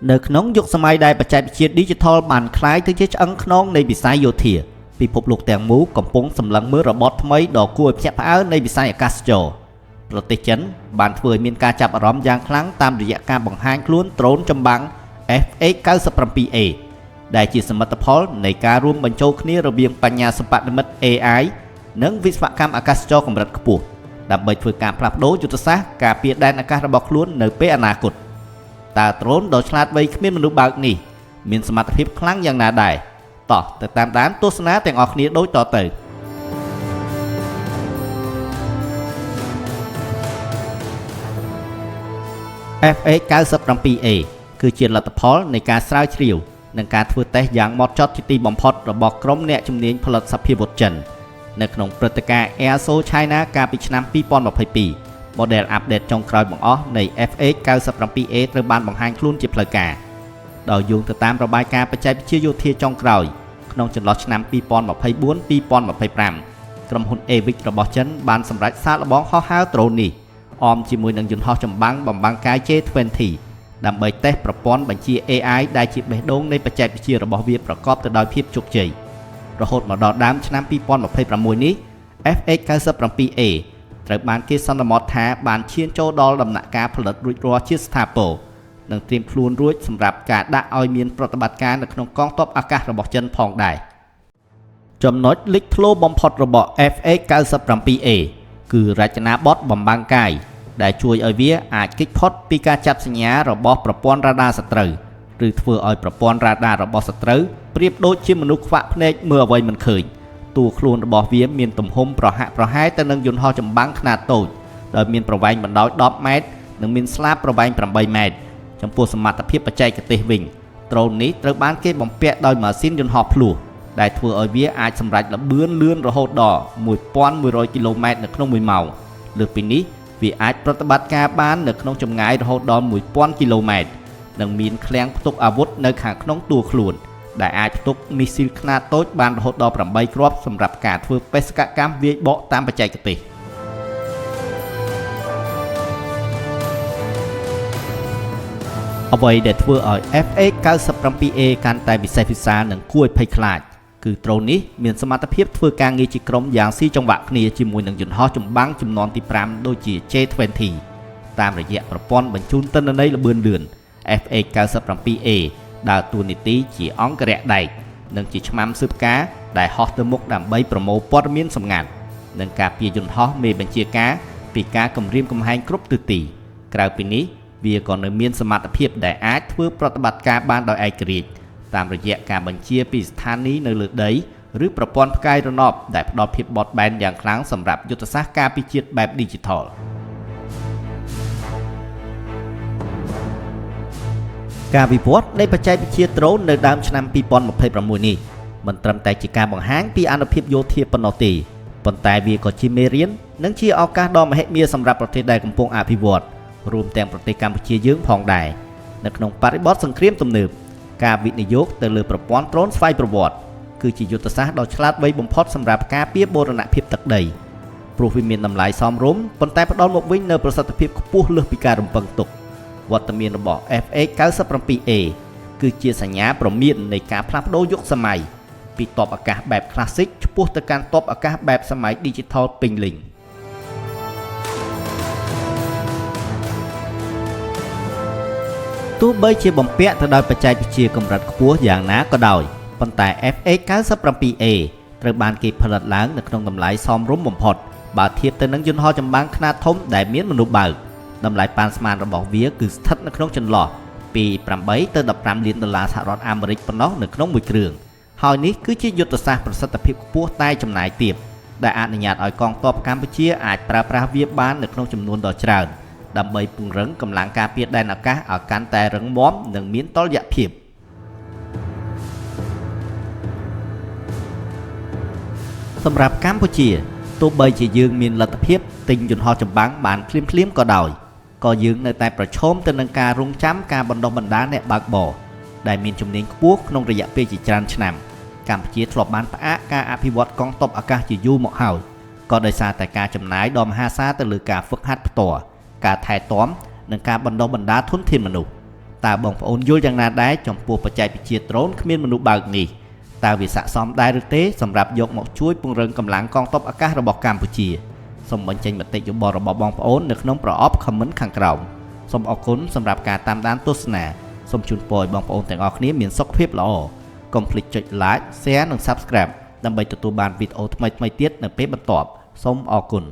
នៅក្នុងយុគសម័យដែលបច្ចេកវិទ្យា Digital បានคล้ายទៅជាឆ្អឹងខ្នងនៃវិស័យយោធាពិភពលោកទាំងមូលកំពុងសម្លឹងមើលរបត់ថ្មីដ៏គួរឲ្យភ្ញាក់ផ្អើលនៃវិស័យអាកាសចរណ៍ប្រទេសចិនបានធ្វើឲ្យមានការចាប់អារម្មណ៍យ៉ាងខ្លាំងតាមរយៈការបង្ហាញខ្លួនដ្រូនចម្បាំង FX-97A ដែលជាសមិទ្ធផលនៃការរួមបញ្ចូលគ្នារវាងបញ្ញាសិប្បនិម្មិត AI និងវិស្វកម្មអាកាសចរណ៍កម្រិតខ្ពស់ដើម្បីធ្វើការផ្លាស់ប្ដូរយុទ្ធសាស្ត្រការពារដែនអាកាសរបស់ខ្លួននៅពេលអនាគតតើដ្រូនដ៏ឆ្លាតវៃគ្មានមនុស្សបើកនេះមានសមត្ថភាពខ្លាំងយ៉ាងណាដែរតោះទៅតាមដានទស្សនាទាំងអស់គ្នាដូចតទៅ FX-97A គឺជាលទ្ធផលនៃការស្រាវជ្រាវនិងការធ្វើតេស្តយ៉ាងហ្មត់ចត់ជាទីបំផុតរបស់ក្រុមអ្នកជំនាញផលិតសព្វាវុធចិននៅក្នុងព្រឹត្តិការណ៍ Air Show China កាលពីឆ្នាំ 2022 model update ចុងក្រោយបង្អស់នៃ FX-97A ត្រូវបានបង្ហាញខ្លួនជាផ្លូវការដោយយោងទៅតាមរបាយការណ៍បច្ចេកវិទ្យាយោធាចុងក្រោយក្នុងចន្លោះឆ្នាំ 2024-2025 ក្រុមហ៊ុន Avic របស់ចិនបានសម្រេចសាកល្បងហោះហើរដ្រូននេះអមជាមួយនឹងយន្តហោះចម្បាំងបំបាំងកាយ J-20 ដើម្បីតេស្តប្រព័ន្ធបញ្ជា AI ដែលជាបេះដូងនៃបច្ចេកវិទ្យារបស់វាប្រកបទៅដោយភាពជោគជ័យរហូតមកដល់ដើមឆ្នាំ 2026 នេះ FX-97A ត្រូវបានគេសន្មតថាបានឈានចូលដល់ដំណាក់កាលផលិតរួចរាល់ជាស្ថាពរនិងត្រៀមខ្លួនរួចសម្រាប់ការដាក់ឲ្យមានប្រតិបត្តិការនៅក្នុងកងទ័ពអាកាសរបស់ចិនផងដែរចំណុចលេចធ្លោបំផុតរបស់ FX-97A គឺរចនាបថបំបាំងកាយដែលជួយឲ្យវាអាចគេចផុតពីការចាប់សញ្ញារបស់ប្រព័ន្ធរ៉ាដាសត្រូវឬធ្វើឲ្យប្រព័ន្ធរ៉ាដារបស់សត្រូវប្រៀបដូចជាមនុស្សខ្វាក់ភ្នែកមើលអ្វីមិនឃើញតួខ្លួនរបស់វាមានទំហំប្រហាក់ប្រហែលទៅនឹងយន្តហោះចម្បាំងខ្នាតតូចដោយមានប្រវែងបណ្ដោយ10ម៉ែត្រនិងមានស្លាបប្រវែង8ម៉ែត្រចំពោះសមត្ថភាពបច្ចេកទេសវិញដ្រូននេះត្រូវបានគេបំពាក់ដោយម៉ាស៊ីនយន្តហោះភ្លោះដែលធ្វើឲ្យវាអាចសម្រេចល្បឿនលឿនរហូតដល់ 1100 គីឡូម៉ែត្រនៅក្នុង1ម៉ោងលើសពីនេះវាអាចប្រតិបត្តិការបាននៅក្នុងចម្ងាយរហូតដល់ 1000 គីឡូម៉ែត្រនិងមានឃ្លាំងផ្ទុកអាវុធនៅខាងក្នុងតួខ្លួនដែលអាចផ្ទុកមីស៊ីលខ្នាតតូចបានរហូតដល់8គ្រាប់សម្រាប់ការធ្វើបេសកកម្មវាយបកតាមបច្ចេកទេសអ្វីដែលធ្វើឲ្យ FX-97A កាន់តែពិសេសពិសានិងគួរឲ្យភ័យខ្លាចគឺដ្រូននេះមានសមត្ថភាពធ្វើការងារជាក្រុមយ៉ាងស៊ីចង្វាក់គ្នាជាមួយនឹងយន្តហោះចម្បាំងចំនួនទី5ដូចជា J-20 តាមរយៈប្រព័ន្ធបញ្ជូនទិន្នន័យល្បឿនលឿន FX-97A ដើរតួនាទីជាអង្គរៈដែកនិងជាឆ្មាំស៊ើបការដែលហោះទៅមុខដើម្បីប្រមូលព័ត៌មានសម្ងាត់និងការពារយន្តហោះមេបញ្ជាការពីការគំរាមកំហែងគ្រប់ទិសទីក្រៅពីនេះវាក៏នៅមានសមត្ថភាពដែលអាចធ្វើប្រតិបត្តិការបានដោយឯករាជ្យតាមរយៈការបញ្ជាពីស្ថានីយ៍នៅលើដីឬប្រព័ន្ធផ្កាយរណបដែលផ្ដល់ភាពបត់បែនយ៉ាងខ្លាំងសម្រាប់យុទ្ធសាស្ត្រការពារជាតិបែប Digital ការវិវត្តនៃបច្ចេកវិទ្យាដ្រូននៅដើមឆ្នាំ 2026 នេះមិនត្រឹមតែជាការបង្ហាញពីអានុភាពយោធាប៉ុណ្ណោះទេប៉ុន្តែវាក៏ជាមេរៀននិងជាឱកាសដ៏មហិមាសម្រាប់ប្រទេសដែលកំពុងអភិវឌ្ឍរួមទាំងប្រទេសកម្ពុជាយើងផងដែរនៅក្នុងបរិបទសង្គ្រាមទំនើបការវិនិយោគទៅលើប្រព័ន្ធដ្រូនស្វ័យប្រវត្តិគឺជាយុទ្ធសាស្ត្រដ៏ឆ្លាតវៃបំផុតសម្រាប់ការពារបូរណភាពទឹកដីព្រោះវាមានតម្លៃសមរម្យប៉ុន្តែផ្ដល់មកវិញនូវប្រសិទ្ធភាពខ្ពស់លើសពីការរំពឹងទុកវត្តមានរបស់ FX-97A គឺជាសញ្ញាព្រមាននៃការផ្លាស់ប្ដូរយុគសម័យពីទ័ពអាកាសបែប Classic ឆ្ពោះទៅកាន់ទ័ពអាកាសបែបសម័យ Digital ពេញលេញទោះបីជាបំពាក់ទៅដោយបច្ចេកវិទ្យាកម្រិតខ្ពស់យ៉ាងណាក៏ដោយប៉ុន្តែ FX-97A ត្រូវបានគេផលិតឡើងនៅក្នុងតម្លៃសមរម្យបំផុតបើធៀបទៅនឹងយន្តហោះចម្បាំងខ្នាតធំដែលមានមនុស្សបើកតម្លៃប៉ាន់ស្មានរបស់វាគឺស្ថិតនៅក្នុងចន្លោះពី8ទៅ15លានដុល្លារសហរដ្ឋអាមេរិកប៉ុណ្ណោះនៅក្នុងមួយគ្រឿងហើយនេះគឺជាយុទ្ធសាស្ត្រប្រសិទ្ធភាពខ្ពស់តែចំណាយទាបដែលអនុញ្ញាតឲ្យកងទ័ពកម្ពុជាអាចប្រើប្រាស់វាបាននៅក្នុងចំនួនដ៏ច្រើនដើម្បីពង្រឹងកម្លាំងការពារដែនអាកាសឲ្យកាន់តែរឹងមាំនិងមានតុល្យភាពសម្រាប់កម្ពុជាទោះបីជាយើងមានលទ្ធភាពទិញយន្តហោះចម្បាំងបានភ្លាមៗក៏ដោយក៏យើងនៅតែប្រឈមទៅនឹងការរងចាំការបណ្ដុះបណ្ដាលអ្នកបើកបរដែលមានជំនាញខ្ពស់ក្នុងរយៈពេលជាច្រើនឆ្នាំកម្ពុជាធ្លាប់បានផ្អាកការអភិវឌ្ឍកងទ័ពអាកាសជាយូរមកហើយក៏ដោយសារតែការចំណាយដ៏មហាសាលទៅលើការហ្វឹកហាត់ផ្ទាល់ការថែទាំនិងការបណ្ដុះបណ្ដាលធនធានមនុស្ស តើបងប្អូនយល់យ៉ាងណាដែរចំពោះបច្ចេកវិទ្យាដ្រូនគ្មានមនុស្សបើកនេះតើវាស័ក្តិសមដែរឬទេសម្រាប់យកមកជួយពង្រឹងកម្លាំងកងទ័ពអាកាសរបស់កម្ពុជាសូមបញ្ចេញមតិយោបល់របស់បងប្អូននៅក្នុងប្រអប់ comment ខាងក្រោមសូមអរគុណសម្រាប់ការតាមដានទស្សនាសូមជូនពរឲ្យបងប្អូនទាំងអស់គ្នាមានសុខភាពល្អកុំភ្លេចចុច like share និង subscribe ដើម្បីទទួលបានវីដេអូថ្មីៗទៀតនៅពេលបន្ទាប់សូមអរគុណ